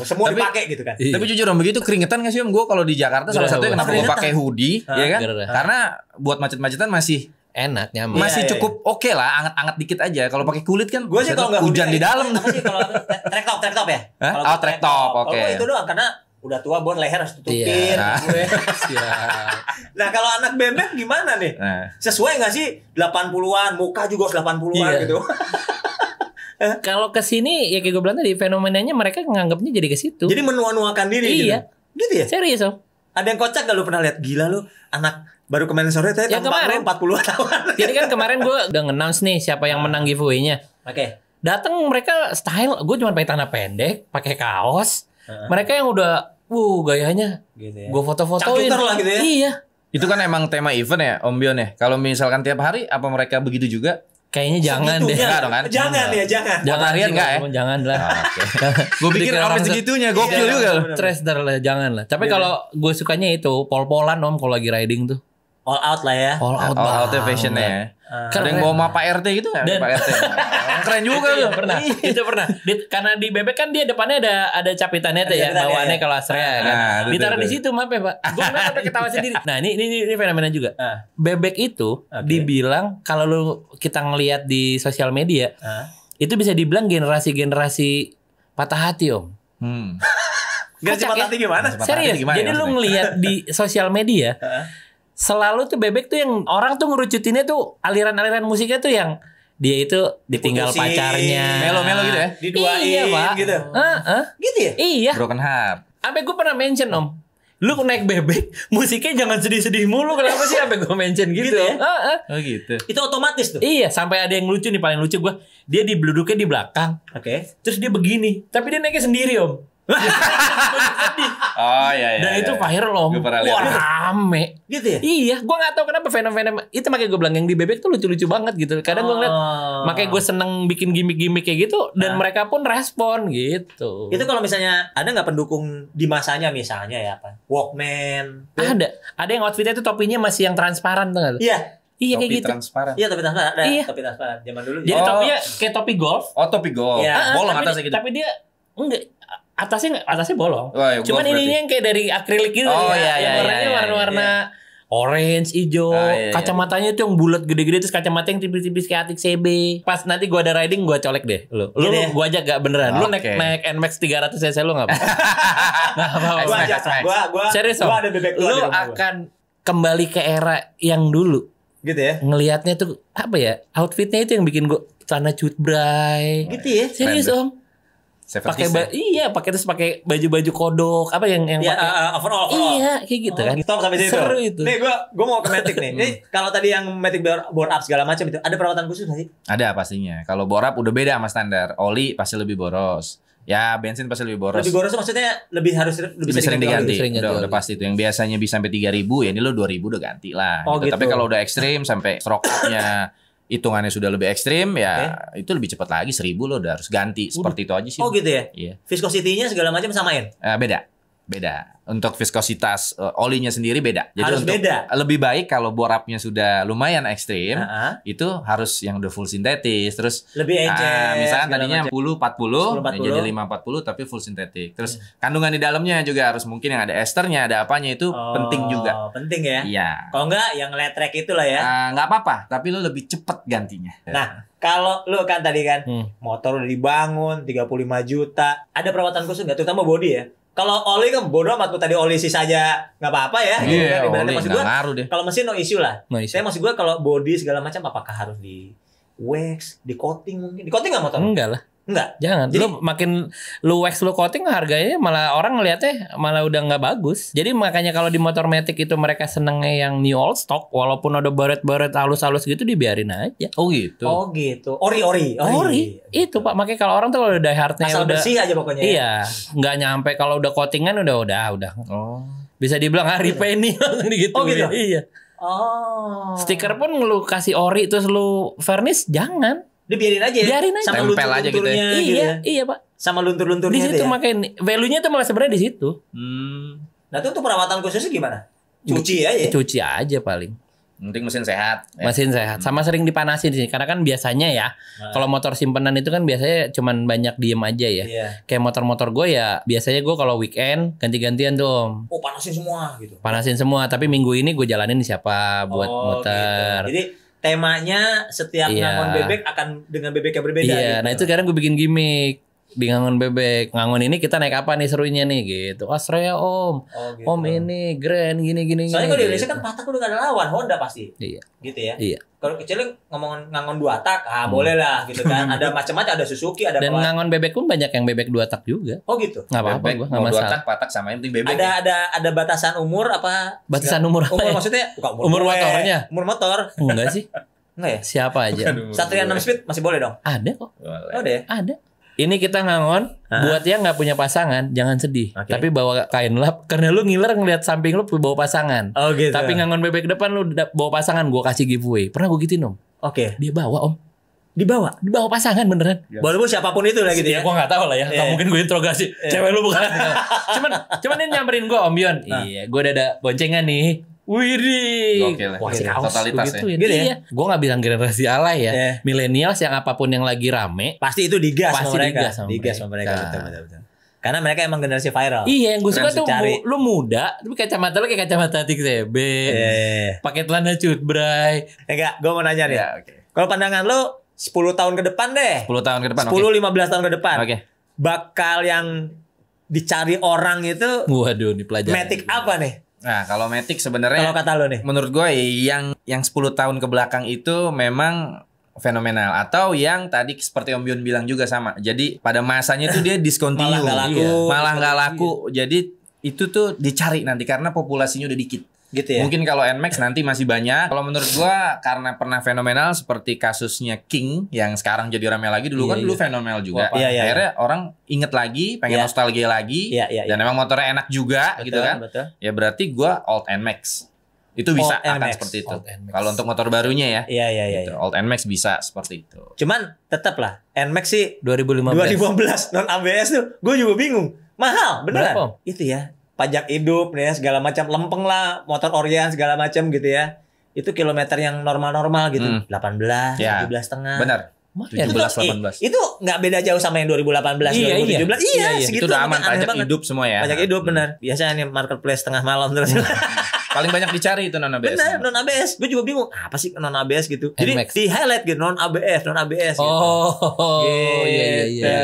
Semua dipakai gitu kan. Tapi jujur om, begitu keringetan gak sih om? Gue kalau di Jakarta salah satunya kenapa gue pakai hoodie, ya kan? Karena buat macet-macetan masih enak, nyaman. Masih cukup oke lah, anget-anget dikit aja. Kalau pakai kulit kan, gue sih kalau nggak hujan di dalam. Apa sih kalau track top ya? Oh track top, oke. Kalau itu doang karena udah tua, buat leher harus tutupin. Gue. Nah kalau anak bebek gimana nih? Sesuai nggak sih 80-an, muka juga harus 80-an gitu. Kalau kesini ya kayak gue bilang tadi, fenomenanya mereka nganggapnya jadi ke situ. Jadi menua-nuakan diri gitu. Gitu ya? Serius om. Ada yang kocak gak lu pernah lihat? Gila lu, anak baru kemarin sore tadi yang kemarin 40 tahun. Jadi kan kemarin gue udah nge-announce nih siapa yang menang giveaway-nya. Oke. Datang mereka style, gue cuma pakai celana pendek, pakai kaos. Mereka yang udah gayanya gitu ya. Gue foto-fotoin. Cangcuter lah gitu ya. Iya. Itu kan emang tema event ya Om Bion ya. Kalau misalkan tiap hari apa mereka begitu juga? Kayaknya jangan deh. Enggak dong kan? Jangan ya, jangan. Jangan harian enggak ya? Jangan lah. Gue pikir sampai segitunya, gokil juga loh. Stress lah, jangan lah. Tapi kalau gue sukanya itu pol-polan om kalau lagi riding tuh. All out lah ya. All out fashionnya ya. Ada yang bawa mapa RT gitu nggak? Pak RT. Keren juga tuh. Pernah. Itu pernah. Karena di bebek kan dia depannya ada capitannya tuh ya. Bawaannya kalau Astrea kan. Ditaruh di situ maaf ya Pak. Gue sampai ketawa sendiri. Nah ini fenomena juga. Bebek itu dibilang kalau kita ngelihat di sosial media itu bisa dibilang generasi patah hati om. Generasi patah hati gimana? Serius. Jadi lu ngelihat di sosial media. Selalu tuh bebek tuh yang orang tuh ngerucutinnya tuh aliran-aliran musiknya tuh yang dia itu ditinggal pacarnya, melo-melo gitu ya, diduain iya, Pak. gitu. Gitu ya? Iya. Broken heart. Sampai gue pernah mention om, lu naik bebek, musiknya jangan sedih-sedih mulu. Kenapa sih sampai gue mention gitu? Gitu ya? Oh gitu. Itu otomatis tuh. Iya, sampai ada yang lucu nih, paling lucu gue, dia duduknya di belakang, terus dia begini, tapi dia naiknya sendiri om. Oh iya. Dan itu viral om. Wah rame. Gitu ya? Iya, gue gak tahu kenapa fenomena itu, makanya gue bilang yang di bebek tuh lucu-lucu banget gitu. Kadang gue ngeliat, makanya gue seneng bikin gimmick-gimmick kayak gitu. Dan mereka pun respon gitu. Itu kalau misalnya ada nggak pendukung di masanya misalnya ya apa? Walkman. Ada yang outfitnya tuh topinya masih yang transparan tuh gak? Iya. Iya kayak gitu. Transparan. Iya topi transparan. Ada iya. topi transparan zaman dulu. Jadi topinya kayak topi golf. Oh topi golf. Ya. Bolong atasnya gitu. Tapi dia enggak, atasnya bolong. Oh, ya, cuman ininya yang kayak dari akrilik gitu. Oh ya. iya. Warnanya warna-warna orange, hijau. Kacamatanya tuh yang bulat gede-gede, terus kacamata yang tipis-tipis kayak Atik CB. Pas nanti gua ada riding gua colek deh. Lu gua ajak gak beneran. Lu naik NMAX 300 cc lu enggak apa-apa. Gua serius. Gua ada bebek lu akan kembali ke era yang dulu. Gitu ya. Ngelihatnya tuh apa ya? Outfitnya itu yang bikin gua celana cutbray. Gitu ya. Serius om. Pakai pakai baju-baju kodok apa yang overall. Iya kayak gitu kan. Stop sampai situ. Seru itu. Nih gua mau ke Matic nih. Nih kalau tadi yang Matic bore up segala macam itu ada perawatan khusus nggak sih? Ada pastinya. Kalau bore up udah beda sama standar. Oli pasti lebih boros. Ya bensin pasti lebih boros. Lebih boros maksudnya lebih sering diganti. Udah pasti itu. Yang biasanya bisa sampai 3.000 ya ini lo 2.000 udah ganti lah. Gitu. Tapi kalau udah ekstrim sampai stroke up-nya hitungannya sudah lebih ekstrim ya itu lebih cepat lagi 1.000 lo udah harus ganti. Seperti itu aja sih. Oh gitu ya? Iya. Viscosity-nya segala macam samain? Beda. Untuk viskositas olinya sendiri beda. Jadi harus untuk beda. Lebih baik kalau bore up-nya sudah lumayan ekstrim, itu harus yang udah full sintetis. Terus lebih encer. Misalkan tadinya 10-40, jadi 5-40 tapi full sintetik. Terus kandungan di dalamnya juga harus mungkin yang ada esternya, ada apanya itu penting juga. Penting ya? Iya. Kalau enggak yang letrek itulah ya. Enggak apa-apa, tapi lo lebih cepet gantinya. Nah, kalau lu kan tadi kan motor udah dibangun 35 juta, ada perawatan khusus nggak? Terutama body ya. Kalau oli kan bodoh amat tuh, tadi oli sisa aja nggak apa-apa ya. Iya, oli nggak ngaruh deh. Kalau mesin no issue lah. Saya maksud gue kalau body segala macam apakah harus di wax, di coating mungkin? Di coating nggak motor? Enggak lah. Enggak. Jangan. Jadi, lu wax lu coating harganya malah orang ngeliatnya malah udah nggak bagus. Jadi makanya kalau di motor Matic itu mereka senengnya yang new old stock, walaupun ada baret-baret halus-halus gitu dibiarin aja. Oh gitu. Ori. Itu Pak, makanya kalau orang tuh kalau udah hardnya asal udah bersih aja pokoknya. Iya, nggak nyampe kalau udah coatingan udah. Oh. Bisa dibilang hari penny langsung gitu. Oh gitu. Iya. Stiker pun lu kasih ori terus lu varnish jangan. Dibiarin aja. Sama tempel aja gitu ya. Iya Pak. Sama luntur-lunturnya di situ ya? Makanya value-nya tuh malah sebenarnya di situ. Nah itu untuk perawatan khususnya gimana? Cuci aja. Cuci aja paling. Penting mesin sehat. Mesin sehat. Sama sering dipanasin sih. Karena kan biasanya ya, kalau motor simpenan itu kan biasanya cuman banyak diem aja ya. Kayak motor-motor gue ya, biasanya gue kalau weekend ganti-gantian tuh Om. Oh panasin semua gitu. Panasin semua. Tapi minggu ini gue jalanin siapa buat muter. Gitu. Jadi temanya setiap ngangon bebek akan dengan bebek yang berbeda. Iya. Gitu. Nah itu sekarang gue bikin gimmick. Di Ngangon bebek. Ngangon ini kita naik apa nih serunya nih gitu. Astrea Om. Gitu. Om ini Grand gini. Soalnya kalau di Indonesia kan Patak udah gak ada lawan. Honda pasti. Iya. Gitu ya. Iya. Kalau kecilnya ngomongin Ngangon 2 tak, boleh lah gitu kan. Ada macam-macam, ada Suzuki, ada Dan Ngangon bebek pun banyak yang bebek 2 tak juga. Oh gitu. Nggak apa-apa gue, nggak masalah. 2 tak, patak sama yang penting bebek. Ada batasan umur apa? Batasan umur apa? Umur ya? maksudnya bukan Umur motornya. Umur motor. Enggak sih. Enggak ya? Siapa aja? Satria 6 speed masih boleh dong? Ada kok. Oh, ada ya? Ada. Ini kita Ngangon buat yang nggak punya pasangan jangan sedih. Tapi bawa kain lap karena lu ngiler ngeliat samping lu bawa pasangan. Oh gitu. Tapi Ngangon bebek depan lu bawa pasangan gua kasih giveaway. Pernah gua gituin Om. Oke. Dia bawa Om. Dibawa pasangan beneran. Walaupun siapapun itu lah gitu ya. Gua nggak tahu lah ya. Nggak mungkin gue interogasi. Cewek lu bukan. cuman ini nyamperin gua Om Bion. Iya, gua udah ada boncengan nih. Widih. Wah, totalitas ya. Gitu ya. Gue gak bilang generasi alay ya. Millennials yang apapun yang lagi rame. Pasti itu digas sama mereka. Digas sama mereka. Betul. Karena mereka emang generasi viral. Iya, yang gue suka tuh lu muda, tapi kacamata lu kayak kacamata TXB. Pakai celana cutbray. Enggak, gue mau nanya nih. Kalau pandangan lu 10 tahun ke depan deh. 10 tahun ke depan. 10-15 tahun ke depan. Bakal yang dicari orang itu. Waduh, nih pelajaran. Matic apa nih? Nah, kalau Matic sebenarnya kalau kata lo nih, menurut gue yang 10 tahun ke belakang itu memang fenomenal, atau yang tadi seperti Om Bion bilang juga sama. Jadi pada masanya itu dia discontinue, malah nggak laku. Jadi itu tuh dicari nanti karena populasinya udah dikit. Gitu ya. Mungkin kalau NMAX nanti masih banyak. Kalau menurut gua karena pernah fenomenal seperti kasusnya King yang sekarang jadi ramai lagi, dulu dulu fenomenal juga. Akhirnya orang inget lagi, pengen nostalgia lagi. Dan memang motornya enak juga gitu kan. Ya berarti gua old NMAX. Itu bisa akan seperti itu. Kalau untuk motor barunya ya. Gitu. Old NMAX bisa seperti itu. Cuman tetap lah NMAX sih 2015 non ABS tuh gue juga bingung. Mahal beneran. Berapa? Itu ya. Pajak hidup nih ya, segala macam lempeng lah, motor Orion segala macam gitu ya. Itu kilometer yang normal-normal gitu. 18, 17,5. Benar. 17, 18. Itu nggak beda jauh sama yang 2018, 2017. Iya, segitu. Itu udah aman, pajak hidup semua ya. Pajak hidup benar. Biasanya nih marketplace tengah malam terus. Paling banyak dicari itu non ABS. Benar, non ABS. Gue juga bingung, apa sih non ABS gitu. Jadi di highlight gitu non ABS gitu. Iya.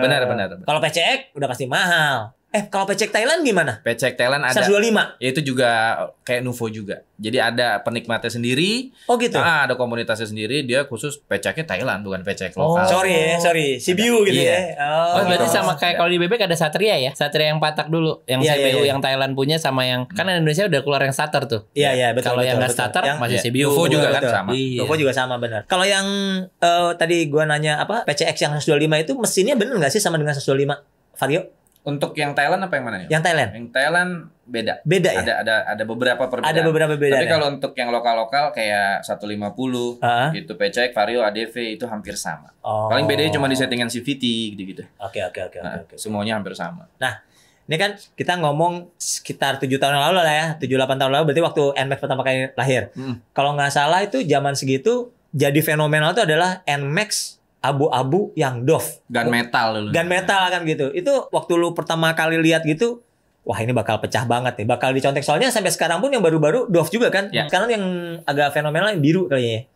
Benar. Kalau PCX udah pasti mahal. Kalau PCX Thailand gimana? PCX Thailand ada 125. Itu juga kayak Nuvo juga. Jadi ada penikmatnya sendiri. Oh gitu. Ada komunitasnya sendiri. Dia khusus PCX-nya Thailand, bukan PCX lokal. Sorry. CBU gitu ya. Berarti sama kayak kalau di bebek ada Satria ya. Satria yang Patak dulu, yang CBU yang Thailand punya sama yang kan Indonesia udah keluar yang starter tuh. Iya, betul. Kalau yang nggak starter masih CBU. Nuvo juga kan sama. Nuvo juga sama benar. Kalau yang tadi gua nanya apa PCX yang 125 itu mesinnya bener nggak sih sama dengan 125 Vario? Untuk yang Thailand apa yang mana nih? Yang Thailand. Yang Thailand beda. Beda ya? Ada beberapa perbedaan. Ada beberapa perbedaan. Tapi kalau untuk yang lokal-lokal kayak 150, gitu PCX, Vario, ADV itu hampir sama. Paling bedanya cuma di settingan CVT gitu-gitu. Oke. Semuanya hampir sama. Nah, ini kan kita ngomong sekitar 7 tahun yang lalu lah ya. 7-8 tahun lalu berarti waktu NMAX pertama kali lahir. Kalau nggak salah itu zaman segitu jadi fenomenal itu adalah NMAX abu-abu yang Dove. Gunmetal kan gitu. Itu waktu lu pertama kali lihat gitu, wah ini bakal pecah banget nih. Bakal dicontek. Soalnya sampai sekarang pun yang baru-baru Dove juga kan. Sekarang yang agak fenomenal yang biru kayaknya.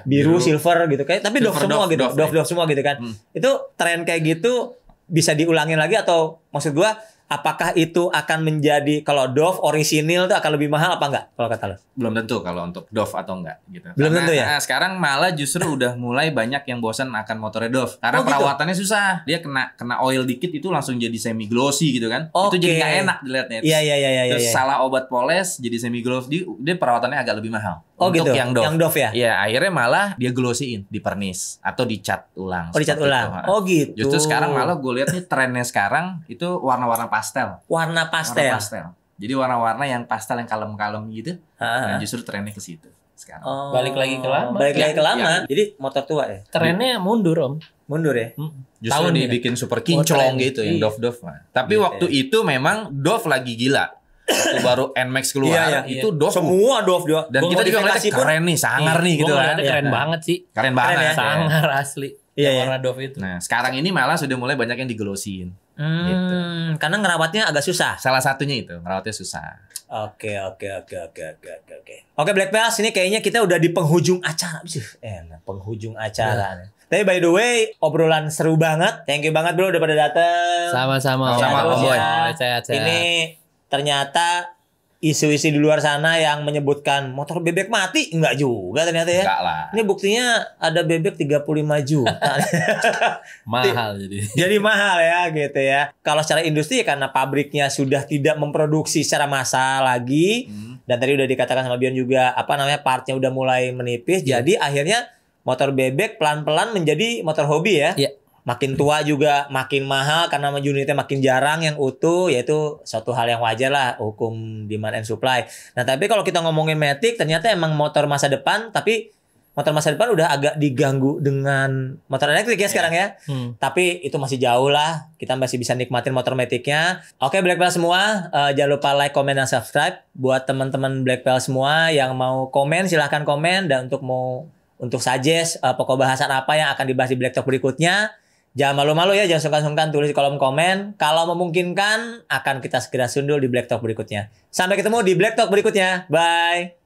Biru, silver gitu kayak. Tapi Dove semua gitu. Dove semua gitu kan. Itu tren kayak gitu bisa diulangin lagi atau maksud gua apakah itu akan menjadi kalau Dove orisinil tuh akan lebih mahal apa enggak kalau kata lo? Belum tentu kalau untuk Dove atau enggak gitu. Belum tentu ya. Sekarang malah justru udah mulai banyak yang bosan akan motornya Dove karena perawatannya susah. Dia kena oil dikit itu langsung jadi semi glossy gitu kan. Itu jadi nggak enak dilihatnya. Iya. Terus salah obat poles jadi semi glossy, dia perawatannya agak lebih mahal. Untuk gitu. Yang Dove ya? Iya, akhirnya malah dia glossyin, dipernis atau dicat ulang. Dicat ulang. Gitu. Justru sekarang malah gue lihat nih trennya sekarang itu warna-warna pastel. Warna pastel. Jadi warna-warna yang pastel yang kalem-kalem gitu. Dan justru trennya ke situ sekarang. Balik lagi ke lama. Jadi motor tua ya. Trennya mundur Om. Mundur ya. Justru dibikin super kinclong gitu yang Dove. Tapi waktu itu memang Dove lagi gila. waktu baru NMAX keluar itu DOF. Semua DOF dia. Dan kita juga ngeliatnya keren nih, sangar nih gitu kan. Keren banget sih. Keren banget. Sangar asli. Iya, warna DOF itu. Nah, sekarang ini malah sudah mulai banyak yang diglossin. Gitu. Karena ngerawatnya agak susah. Salah satunya itu, ngerawatnya susah. Oke. Oke, Black Bells, ini kayaknya kita udah di penghujung acara. Penghujung acara. Tapi by the way, obrolan seru banget. Thank you banget bro udah pada dateng. Sama-sama. Om Boy. Sehat-sehat. Ini ternyata isu-isu di luar sana yang menyebutkan motor bebek mati, enggak juga ternyata ya. Enggak lah. Ini buktinya ada bebek 35 juta. Mahal jadi. Jadi mahal ya gitu ya. Kalau secara industri ya karena pabriknya sudah tidak memproduksi secara massal lagi. Dan tadi udah dikatakan sama Bion juga partnya udah mulai menipis. Jadi akhirnya motor bebek pelan-pelan menjadi motor hobi ya. Iya. Makin tua juga makin mahal karena unitnya makin jarang yang utuh, yaitu suatu hal yang wajar lah, hukum demand and supply. Nah tapi kalau kita ngomongin Matic ternyata emang motor masa depan, tapi motor masa depan udah agak diganggu dengan motor elektrik ya sekarang ya. Tapi itu masih jauh lah, kita masih bisa nikmatin motor Matic-nya. Oke Black Belt semua, jangan lupa like, comment, dan subscribe. Buat teman-teman Black Belt semua yang mau komen silahkan komen, dan untuk suggest pokok bahasan apa yang akan dibahas di Black Talk berikutnya. Jangan malu-malu ya, jangan sungkan-sungkan tulis di kolom komen. Kalau memungkinkan, akan kita segera sundul di Black Talk berikutnya. Sampai ketemu di Black Talk berikutnya. Bye!